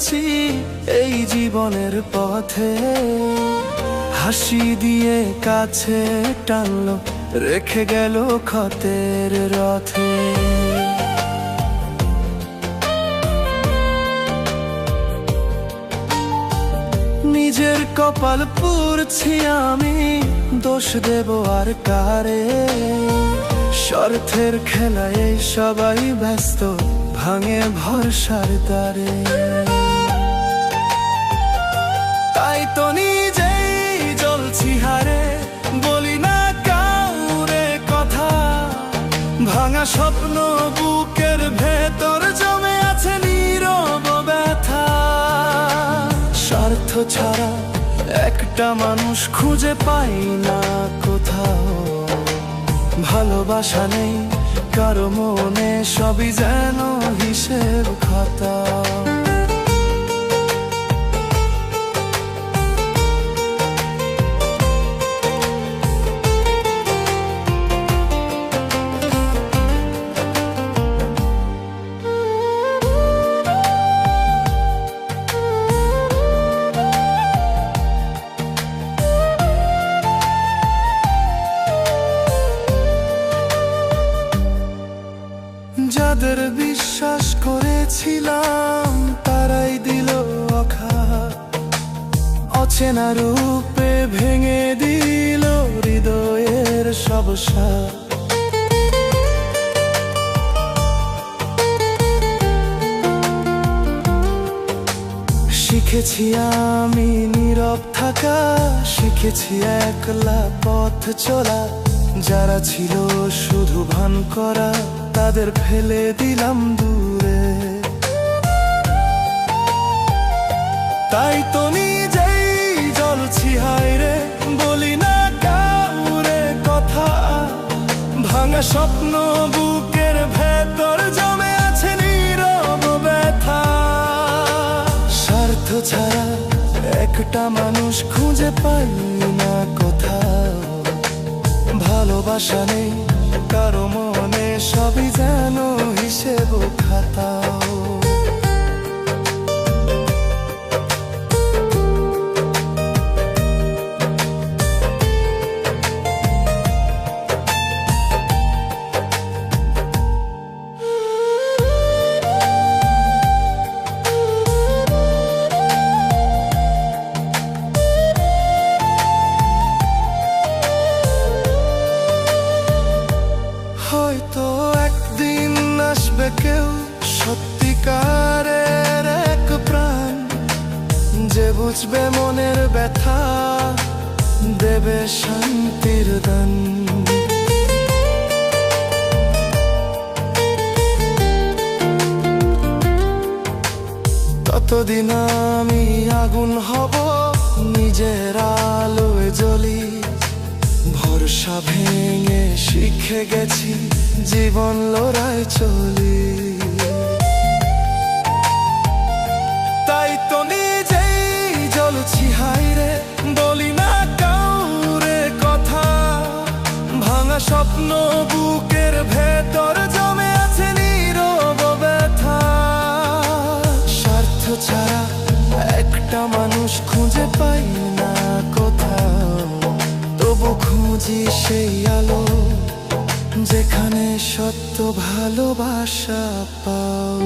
চলছি এই জীবনের পথে, হাসি দিয়ে কাছে টানলো, রেখে গেল ক্ষতের রথে। নিজের কপাল পুড়ছি আমি, দোষ দেব আর কারে? স্বার্থের খেলায় সবাই ব্যস্ত, ভাঙে ভরসার দ্বারে। তাই তো নিজেই জ্বলছি হারে, বলি না কাউরে কথা। ভাঙা স্বপ্ন বুকের ভেতর জমে আছে নীরব ব্যথা। স্বার্থ ছাড়া একটা মানুষ খুঁজে পাই না কোথাও। ভালোবাসা নেই কারো মনে, সবই যেন হিসেব খাতা। যাদের বিশ্বাস করেছিলাম তারাই দিল আঘাত, অচেনা রূপে ভেঙে দিল হৃদয়ের সব সাথ। শিখেছি আমি নীরব থাকা, শিখেছি একলা পথ চলা। যারা ছিল শুধু ভান করা, তাদের ফেলে দিলাম দূরে। তাই তো নিজেই জ্বলছি হায়রে, বলি না কাউরে কথা। ভাঙা স্বপ্ন বুকের ভেতর জমে আছে নীরব ব্যথা। স্বার্থ ছাড়া একটা মানুষ খুঁজে পাই না কোথাও। ভালোবাসা নেই কারো মনে, সবই যেন হিসেব খাতা। হয়তো একদিন আসবে কেউ, সত্যিকারের এক প্রাণ, যে বুঝবে মনের ব্যথা, দেবে শান্তির দান। ততদিন আমি আগুন হব, নিজের আলোয় জ্বলি। ভরসা ভেঙে শিখে গেছি জীবন লড়াই চলি। তাই তো নিজেই জ্বলছি হায়রে, বলি না কাউরে কথা। ভাঙা স্বপ্ন বুকের ভেতর জমে আছে নীরব ব্যথা। স্বার্থ ছাড়া একটা মানুষ খুঁজে পাই না কোথাও। তবু খুঁজি সেই আলো, যেখানে সত্য ভালোবাসা পাও।